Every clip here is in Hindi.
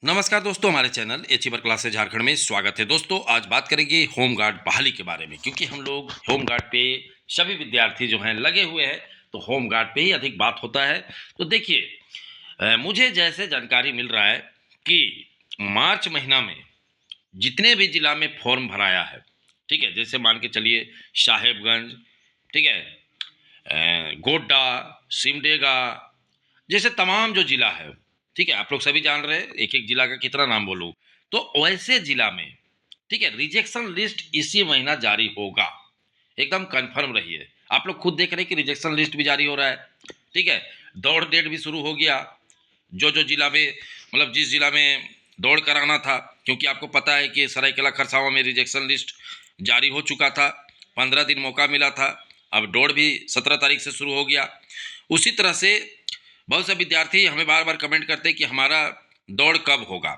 नमस्कार दोस्तों, हमारे चैनल एचीवर क्लासेस झारखंड में स्वागत है। दोस्तों, आज बात करेंगे होमगार्ड बहाली के बारे में, क्योंकि हम लोग होमगार्ड पे सभी विद्यार्थी जो हैं लगे हुए हैं, तो होमगार्ड पे ही अधिक बात होता है। तो देखिए, मुझे जैसे जानकारी मिल रहा है कि मार्च महीना में जितने भी जिला में फॉर्म भराया है, ठीक है, जैसे मान के चलिए साहेबगंज, ठीक है, गोड्डा, सिमडेगा, जैसे तमाम जो जिला है, ठीक है, आप लोग सभी जान रहे हैं एक एक जिला का कितना नाम बोलूं। तो वैसे जिला में, ठीक है, रिजेक्शन लिस्ट इसी महीना जारी होगा। एकदम कंफर्म रहिए। आप लोग खुद देख रहे हैं कि रिजेक्शन लिस्ट भी जारी हो रहा है, ठीक है। दौड़ डेट भी शुरू हो गया। जो जो जिला में, मतलब जिस जिला में दौड़ कराना था, क्योंकि आपको पता है कि सरायकेला खरसावां में रिजेक्शन लिस्ट जारी हो चुका था, 15 दिन मौका मिला था। अब दौड़ भी 17 तारीख से शुरू हो गया। उसी तरह से बहुत से विद्यार्थी हमें बार बार कमेंट करते हैं कि हमारा दौड़ कब होगा।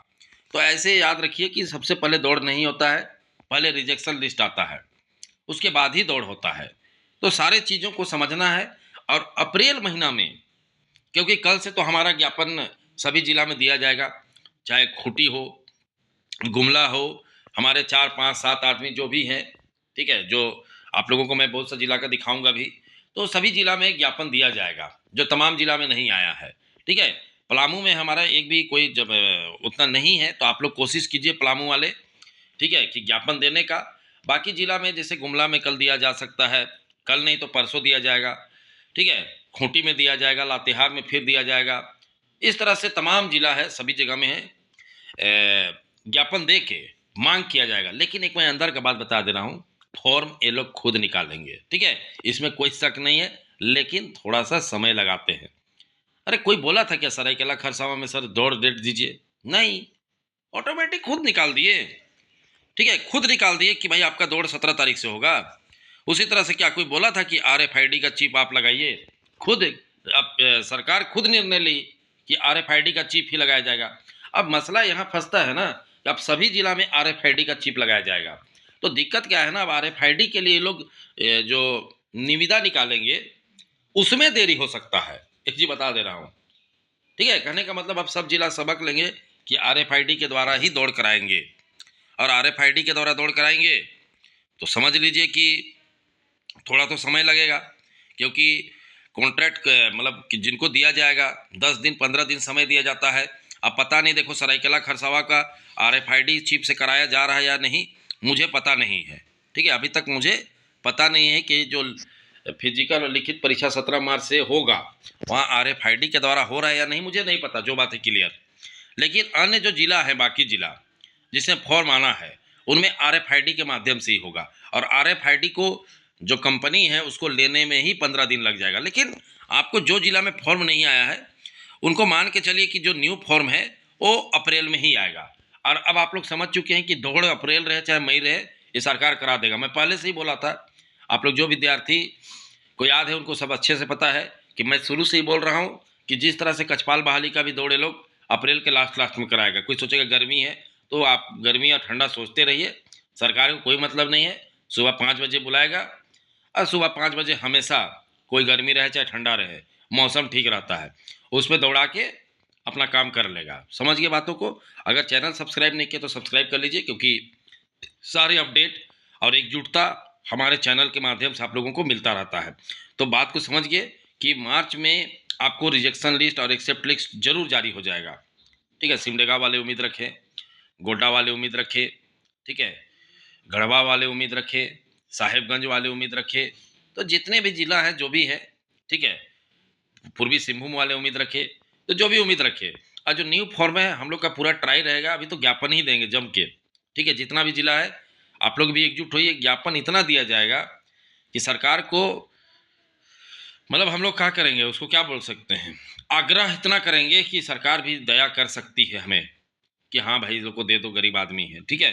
तो ऐसे याद रखिए कि सबसे पहले दौड़ नहीं होता है, पहले रिजेक्शन लिस्ट आता है, उसके बाद ही दौड़ होता है। तो सारे चीज़ों को समझना है। और अप्रैल महीना में, क्योंकि कल से तो हमारा ज्ञापन सभी जिला में दिया जाएगा, चाहे खूंटी हो, गुमला हो, हमारे 4 5 7 आदमी जो भी हैं, ठीक है, जो आप लोगों को मैं बहुत सा जिला का दिखाऊंगा भी। तो सभी जिला में ज्ञापन दिया जाएगा जो तमाम जिला में नहीं आया है, ठीक है। पलामू में हमारा एक भी कोई जब उतना नहीं है, तो आप लोग कोशिश कीजिए पलामू वाले, ठीक है, कि ज्ञापन देने का। बाकी जिला में जैसे गुमला में कल दिया जा सकता है, कल नहीं तो परसों दिया जाएगा, ठीक है। खूंटी में दिया जाएगा, लातेहार में फिर दिया जाएगा। इस तरह से तमाम जिला है, सभी जगह में है, ज्ञापन दे के मांग किया जाएगा। लेकिन एक मैं अंदर का बात बता दे रहा हूँ, फॉर्म ये लोग खुद निकालेंगे, ठीक है, इसमें कोई शक नहीं है। लेकिन थोड़ा सा समय लगाते हैं। अरे कोई बोला था क्या सरायकेला खरसावां में सर दौड़ डेट दीजिए? नहीं, ऑटोमेटिक खुद निकाल दिए, ठीक है, खुद निकाल दिए कि भाई आपका दौड़ 17 तारीख से होगा। उसी तरह से क्या कोई बोला था कि RFID का चिप आप लगाइए? खुद अब सरकार खुद निर्णय ली कि RFID का चिप ही लगाया जाएगा। अब मसला यहाँ फंसता है ना कि अब सभी जिला में RFID का चिप लगाया जाएगा। तो दिक्कत क्या है ना, अब RFID के लिए लोग जो निविदा निकालेंगे, उसमें देरी हो सकता है। एक चीज बता दे रहा हूँ, ठीक है। कहने का मतलब अब सब जिला सबक लेंगे कि RFID के द्वारा ही दौड़ कराएंगे। और RFID के द्वारा दौड़ कराएंगे तो समझ लीजिए कि थोड़ा तो समय लगेगा, क्योंकि कॉन्ट्रैक्ट मतलब कि जिनको दिया जाएगा 10 दिन 15 दिन समय दिया जाता है। अब पता नहीं, देखो सरायकेला खरसावां का RFID चिप से कराया जा रहा है या नहीं, मुझे पता नहीं है, ठीक है। अभी तक मुझे पता नहीं है कि जो फिजिकल और लिखित परीक्षा 17 मार्च से होगा, वहाँ RFID के द्वारा हो रहा है या नहीं, मुझे नहीं पता, जो बात है क्लियर। लेकिन अन्य जो जिला है, बाकी जिला जिसमें फॉर्म आना है, उनमें RFID के माध्यम से ही होगा। और RFID को जो कंपनी है उसको लेने में ही 15 दिन लग जाएगा। लेकिन आपको जो जिला में फॉर्म नहीं आया है, उनको मान के चलिए कि जो न्यू फॉर्म है वो अप्रैल में ही आएगा। और अब आप लोग समझ चुके हैं कि दौड़ अप्रैल रहे चाहे मई रहे, ये सरकार करा देगा। मैं पहले से ही बोला था। आप लोग जो विद्यार्थी को याद है उनको सब अच्छे से पता है कि मैं शुरू से ही बोल रहा हूँ कि जिस तरह से कछपाल बहाली का भी दौड़े लोग अप्रैल के लास्ट लास्ट में कराएगा। कोई सोचेगा गर्मी है, तो आप गर्मी और ठंडा सोचते रहिए, सरकार को कोई मतलब नहीं है। सुबह 5 बजे बुलाएगा, और सुबह 5 बजे हमेशा, कोई गर्मी रहे चाहे ठंडा रहे, मौसम ठीक रहता है, उसमें दौड़ा के अपना काम कर लेगा। समझ गए बातों को? अगर चैनल सब्सक्राइब नहीं किया तो सब्सक्राइब कर लीजिए, क्योंकि सारे अपडेट और एकजुटता हमारे चैनल के माध्यम से आप लोगों को मिलता रहता है। तो बात को समझ गए कि मार्च में आपको रिजेक्शन लिस्ट और एक्सेप्ट लिस्ट जरूर जारी हो जाएगा, ठीक है। सिमडेगा वाले उम्मीद रखें, गोड्डा वाले उम्मीद रखें, ठीक है, गढ़वा वाले उम्मीद रखें, साहेबगंज वाले उम्मीद रखें। तो जितने भी जिला हैं जो भी है, ठीक है, पूर्वी सिंहभूम वाले उम्मीद रखे, तो जो भी उम्मीद रखे। और जो न्यू फॉर्म है, हम लोग का पूरा ट्राई रहेगा। अभी तो ज्ञापन ही देंगे जम के, ठीक है। जितना भी जिला है, आप लोग भी एकजुट होइए। ज्ञापन इतना दिया जाएगा कि सरकार को, मतलब हम लोग क्या करेंगे, उसको क्या बोल सकते हैं, आग्रह इतना करेंगे कि सरकार भी दया कर सकती है हमें कि हाँ भाई लोग को दे दो, गरीब आदमी है, ठीक है।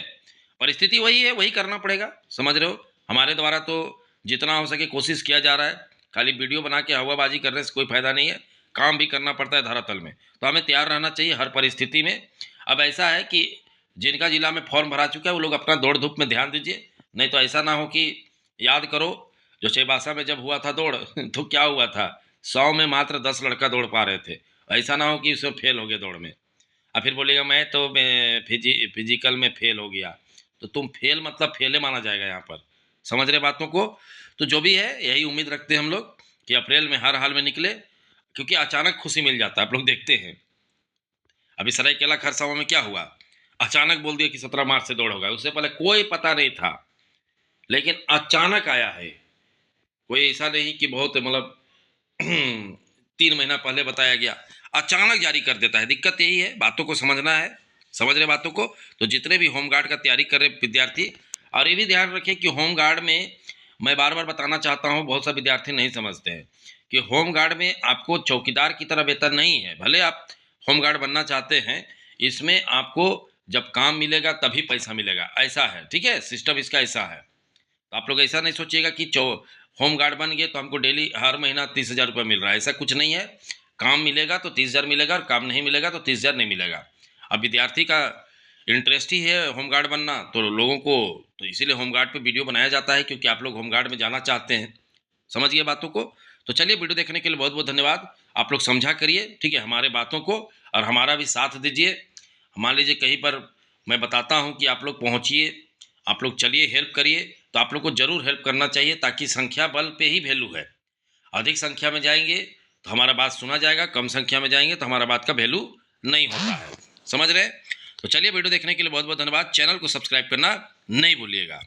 परिस्थिति वही है, वही करना पड़ेगा, समझ रहे हो। हमारे द्वारा तो जितना हो सके कोशिश किया जा रहा है। खाली वीडियो बना के हवाबाजी करने से कोई फायदा नहीं है, काम भी करना पड़ता है धरातल में। तो हमें तैयार रहना चाहिए हर परिस्थिति में। अब ऐसा है कि जिनका जिला में फॉर्म भरा चुका है वो लोग अपना दौड़ धूप में ध्यान दीजिए। नहीं तो ऐसा ना हो कि, याद करो जो चेबासा में जब हुआ था दौड़ तो क्या हुआ था, 100 में मात्र 10 लड़का दौड़ पा रहे थे। ऐसा ना हो कि उसमें फेल हो गए दौड़ में। और फिर बोलेगा मैं फिजिकल में फेल हो गया, तो तुम फेल मतलब फेले माना जाएगा यहाँ पर। समझ रहे बातों को? तो जो भी है यही उम्मीद रखते हैं हम लोग कि अप्रैल में हर हाल में निकले, क्योंकि अचानक खुशी मिल जाता है। आप लोग देखते हैं अभी सरायकेला खरसावां में क्या हुआ, अचानक बोल दिया कि 17 मार्च से दौड़ होगा, उससे पहले कोई पता नहीं था, लेकिन अचानक आया है। कोई ऐसा नहीं कि बहुत मतलब 3 महीना पहले बताया गया, अचानक जारी कर देता है। दिक्कत यही है, बातों को समझना है। समझ रहे बातों को? तो जितने भी होमगार्ड का तैयारी कर रहे विद्यार्थी, और ये भी ध्यान रखें कि होमगार्ड में, मैं बार बार बताना चाहता हूँ, बहुत सा विद्यार्थी नहीं समझते हैं कि होमगार्ड में आपको चौकीदार की तरह वेतन नहीं है। भले आप होमगार्ड बनना चाहते हैं, इसमें आपको जब काम मिलेगा तभी पैसा मिलेगा, ऐसा है। ठीक है, सिस्टम इसका ऐसा है। तो आप लोग ऐसा नहीं सोचिएगा कि होम गार्ड बन गए तो हमको डेली हर महीना 30,000 रुपये मिल रहा है, ऐसा कुछ नहीं है। काम मिलेगा तो 30,000 मिलेगा, और काम नहीं मिलेगा तो 30,000 नहीं मिलेगा। अब विद्यार्थी का इंटरेस्ट ही है होम गार्ड बनना, तो लोगों को, तो इसीलिए होम गार्ड पे वीडियो बनाया जाता है, क्योंकि आप लोग होम गार्ड में जाना चाहते हैं। समझिए बातों को। तो चलिए, वीडियो देखने के लिए बहुत बहुत धन्यवाद। आप लोग समझा करिए, ठीक है, हमारे बातों को, और हमारा भी साथ दीजिए। मान लीजिए कहीं पर मैं बताता हूँ कि आप लोग पहुँचिए, आप लोग चलिए, हेल्प करिए, तो आप लोग को जरूर हेल्प करना चाहिए, ताकि संख्या बल पे ही वैल्यू है। अधिक संख्या में जाएंगे तो हमारा बात सुना जाएगा, कम संख्या में जाएंगे तो हमारा बात का वैल्यू नहीं होता है। समझ रहे? तो चलिए, वीडियो देखने के लिए बहुत बहुत धन्यवाद। चैनल को सब्सक्राइब करना नहीं भूलिएगा।